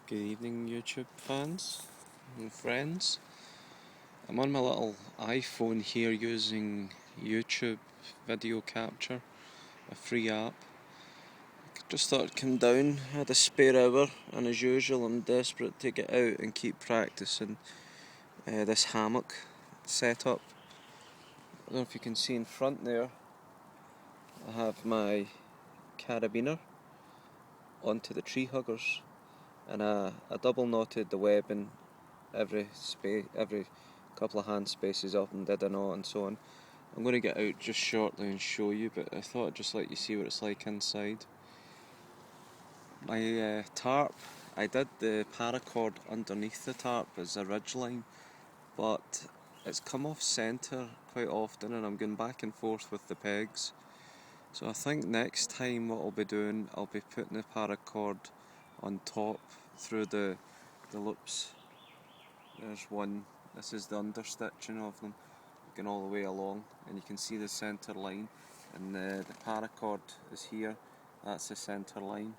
Good evening, YouTube fans and friends. I'm on my little iPhone here using YouTube video capture, a free app. Just thought I'd come down, had a spare hour, and as usual I'm desperate to get out and keep practicing this hammock setup. I don't know if you can see in front there, I have my carabiner onto the tree huggers, and I double knotted the webbing every couple of hand spaces up and did a knot and so on. I'm going to get out just shortly and show you, but I thought I'd just let you see what it's like inside. My tarp, I did the paracord underneath the tarp as a ridge line, but it's come off centre quite often and I'm going back and forth with the pegs. So I think next time what I'll be doing, I'll be putting the paracord on top through the loops. There's one, this is the understitching of them, going all the way along, and you can see the centre line, and the paracord is here, that's the centre line.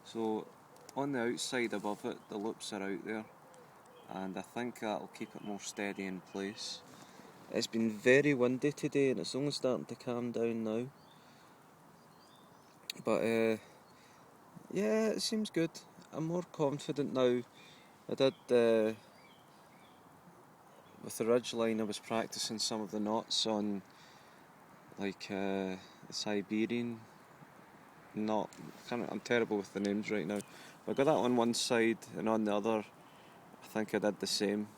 So on the outside above it, the loops are out there, and I think that'll keep it more steady in place. It's been very windy today and it's only starting to calm down now. But yeah, it seems good. I'm more confident now. I did with the ridge line, I was practicing some of the knots on like the Siberian knot. I'm terrible with the names right now. But I got that on one side, and on the other I think I did the same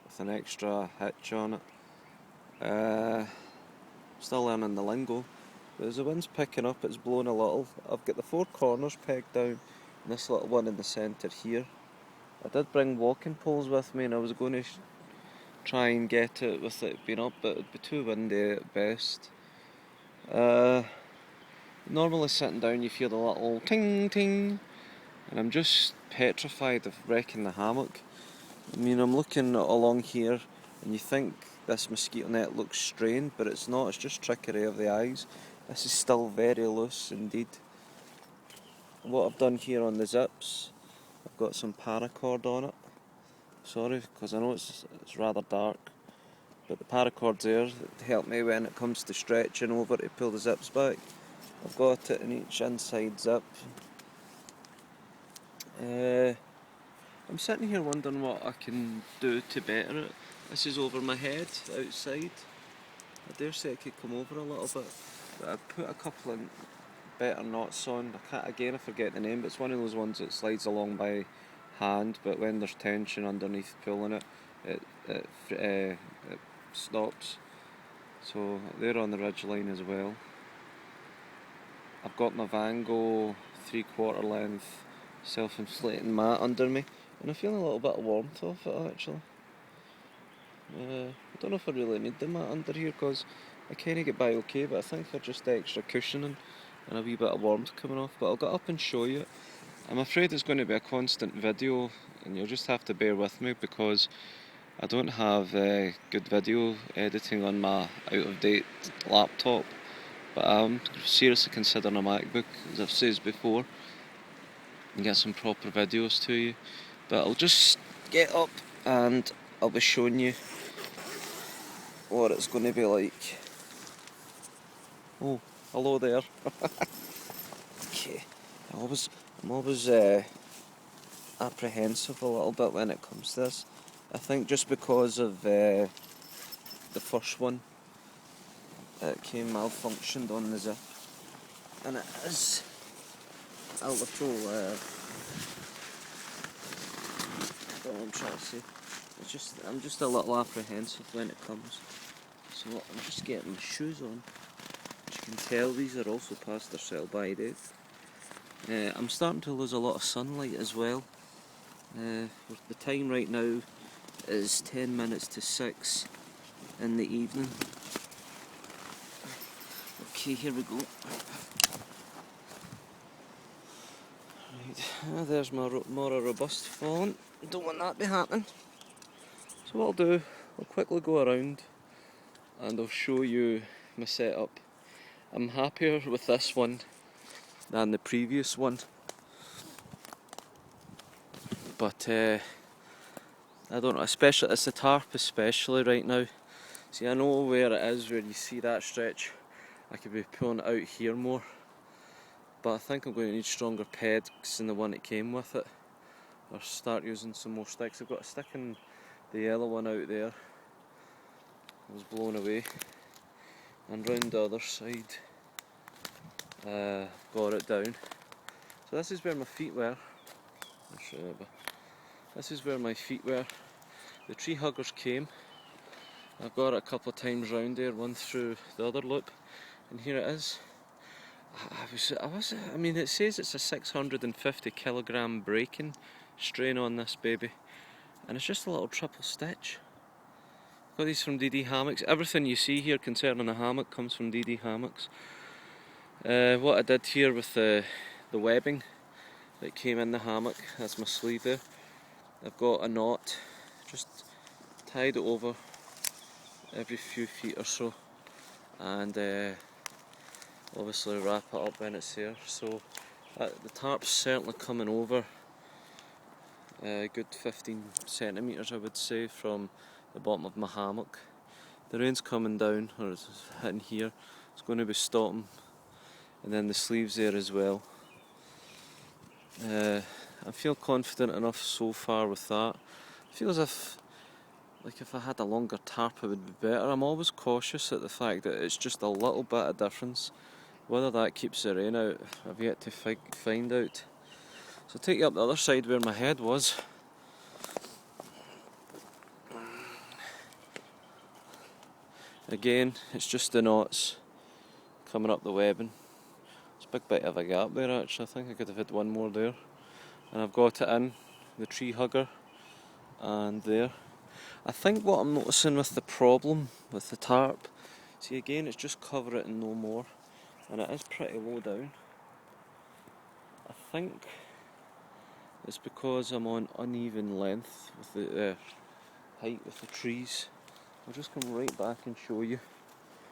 with an extra hitch on it. Still learning the lingo. But as the wind's picking up, it's blowing a little. I've got the four corners pegged down, and this little one in the centre here. I did bring walking poles with me, and I was going to try and get it with it being up, but it'd be too windy at best. Normally sitting down you feel the little ting ting, and I'm just petrified of wrecking the hammock. I mean, I'm looking along here and you think this mosquito net looks strained, but it's not, it's just trickery of the eyes. This is still very loose indeed. What I've done here on the zips, I've got some paracord on it. Sorry, because I know it's rather dark, but the paracord's there to help me when it comes to stretching over to pull the zips back. I've got it in each inside zip. I'm sitting here wondering what I can do to better it. This is over my head outside. I dare say it could come over a little bit, but I've put a couple of better knots on. I forget the name, but it's one of those ones that slides along by hand, but when there's tension underneath pulling it, it stops. So they're on the ridge line as well. I've got my Vango 3/4 length self-inflating mat under me, and I'm feeling a little bit of warmth off it actually. I don't know if I really need the mat under here because I kind of get by okay, but I think I just extra cushioning and a wee bit of warmth coming off. But I'll get up and show you it. I'm afraid it's going to be a constant video, and you'll just have to bear with me because I don't have good video editing on my out-of-date laptop. But I'm seriously considering a MacBook, as I've said before, and get some proper videos to you. But I'll just get up and I'll be showing you what it's going to be like. Oh, hello there. Okay, I'm always apprehensive a little bit when it comes to this. I think just because of the first one, it came malfunctioned on the zip, and it is a little, I don't know what I'm trying to say. I'm just a little apprehensive when it comes. So I'm just getting my shoes on. As you can tell, these are also past their sell-by date. I'm starting to lose a lot of sunlight as well. The time right now is 10 minutes to 6 in the evening. Okay, here we go. Right, there's my more robust falling. Don't want that to be happening. So what I'll do, I'll quickly go around and I'll show you my setup. I'm happier with this one than the previous one. but I don't know, especially, it's the tarp especially right now. See, I know where it is, where you see that stretch. I could be pulling it out here more, but I think I'm going to need stronger pegs than the one that came with it, or start using some more sticks. I've got a stick in the yellow one out there, it was blown away, and round the other side got it down. So this is where my feet were. I'll show you, but this is where my feet were. The tree huggers came. I've got it a couple of times round there, one through the other loop, and here it is. I mean, it says it's a 650 kilogram breaking strain on this baby, and it's just a little triple stitch. Got these from DD Hammocks. Everything you see here concerning a hammock comes from DD Hammocks. What I did here with the webbing that came in the hammock, that's my sleeve there. I've got a knot, just tied it over every few feet or so, and obviously wrap it up when it's there. So the tarp's certainly coming over a good 15 centimetres, I would say, from the bottom of my hammock. The rain's coming down, or it's hitting here. It's going to be stopping, and then the sleeves there as well. I feel confident enough so far with that. I feel as if, like, if I had a longer tarp it would be better. I'm always cautious at the fact that it's just a little bit of difference. Whether that keeps the rain out, I've yet to find out. So I'll take you up the other side where my head was. Again, it's just the knots coming up the webbing. It's a big bit of a gap there actually. I think I could have had one more there. And I've got it in the tree hugger and there. I think what I'm noticing with the problem with the tarp, see again, it's just cover it and no more, and it is pretty low down. I think it's because I'm on uneven length with the height with the trees. I'll just come right back and show you.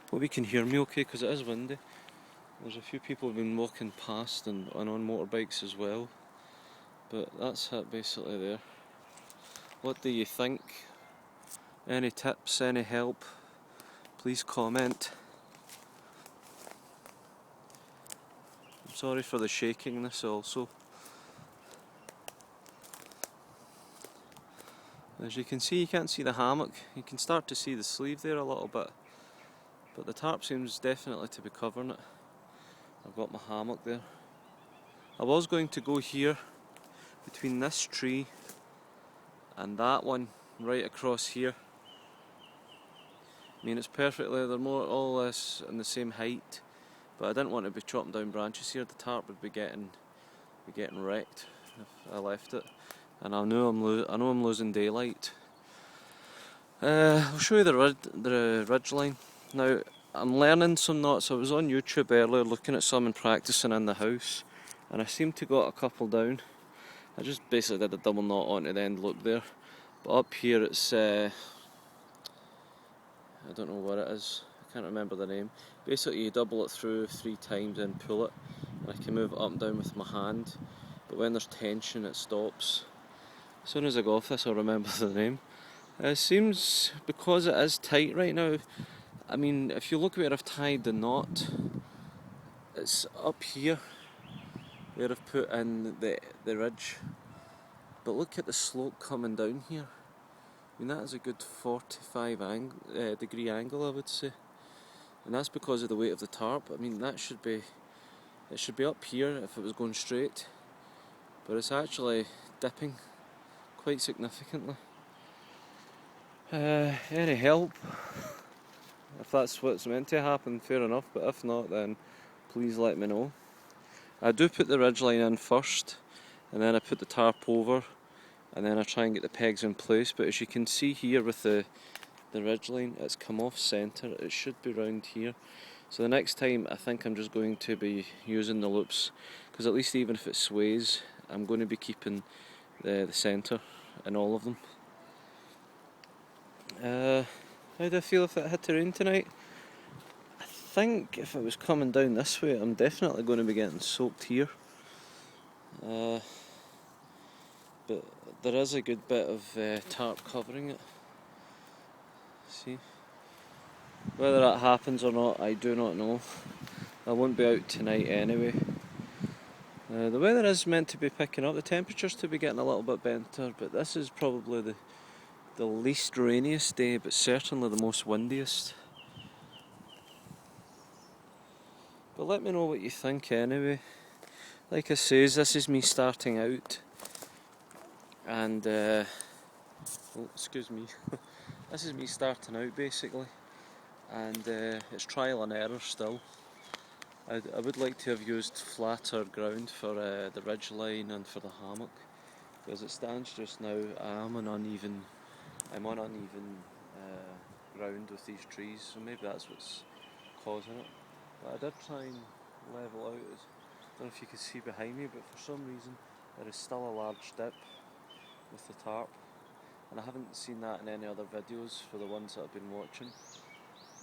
Hope you can hear me okay, because it is windy. There's a few people who've been walking past and on motorbikes as well. But that's it basically there. What do you think? Any tips, any help? Please comment. I'm sorry for the shakiness also. As you can see, you can't see the hammock. You can start to see the sleeve there a little bit, but the tarp seems definitely to be covering it. I've got my hammock there. I was going to go here between this tree and that one right across here. I mean, it's perfectly, they're more all this in the same height, but I didn't want to be chopping down branches here. The tarp would be getting wrecked if I left it, and I know I'm losing daylight. I'll show you the ridge line. Now, I'm learning some knots. I was on YouTube earlier looking at some and practicing in the house, and I seem to got a couple down. I just basically did a double knot onto the end loop there, but up here it's I don't know what it is, I can't remember the name. Basically you double it through 3 times and pull it, and I can move it up and down with my hand, but when there's tension it stops. As soon as I go off this I'll remember the name. It seems, because it is tight right now, I mean, if you look where I've tied the knot, it's up here where I've put in the ridge, but look at the slope coming down here. I mean, that is a good 45 degree angle, I would say, and that's because of the weight of the tarp. I mean, it should be up here if it was going straight, but it's actually dipping quite significantly. Any help? If that's what's meant to happen, fair enough, but if not, then please let me know. I do put the ridgeline in first, and then I put the tarp over, and then I try and get the pegs in place, but as you can see here with the ridgeline, it's come off centre. It should be round here. So the next time I think I'm just going to be using the loops, because at least even if it sways, I'm going to be keeping the centre in all of them. How do I feel if it had to rain tonight? I think if it was coming down this way, I'm definitely going to be getting soaked here. but there is a good bit of tarp covering it. See? Whether that happens or not, I do not know. I won't be out tonight anyway. The weather is meant to be picking up, the temperature's to be getting a little bit better, but this is probably the least rainiest day, but certainly the most windiest. But let me know what you think anyway. Like I says, this is me starting out, and oh, excuse me, this is me starting out basically, and it's trial and error still. I would like to have used flatter ground for the ridge line and for the hammock, because it stands just now I'm on uneven ground with these trees, so maybe that's what's causing it. But I did try and level out. I don't know if you can see behind me, but for some reason there is still a large dip with the tarp, and I haven't seen that in any other videos for the ones that I've been watching.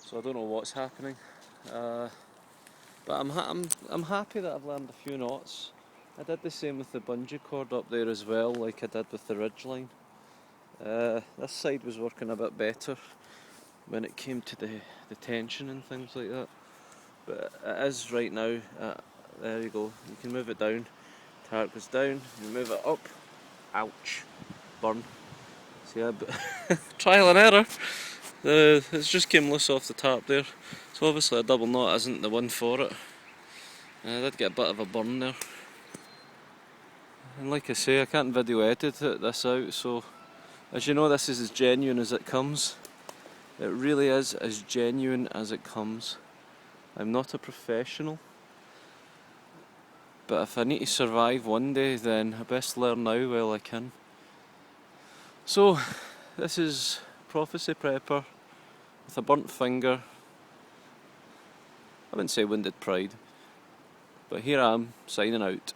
So I don't know what's happening. But I'm happy that I've learned a few knots. I did the same with the bungee cord up there as well, like I did with the ridge line. This side was working a bit better when it came to the tension and things like that. But it is right now. There you go. You can move it down. Tarp goes down. You move it up. Ouch! Burn. See that? Trial and error. It's just came loose off the tarp there. So obviously a double knot isn't the one for it. I did get a bit of a burn there. And like I say, I can't video edit this out, so as you know, this is as genuine as it comes. It really is as genuine as it comes. I'm not a professional, but if I need to survive one day, then I best learn now while I can. So, this is Prophecy Prepper with a burnt finger. I wouldn't say winded pride, but here I am, signing out.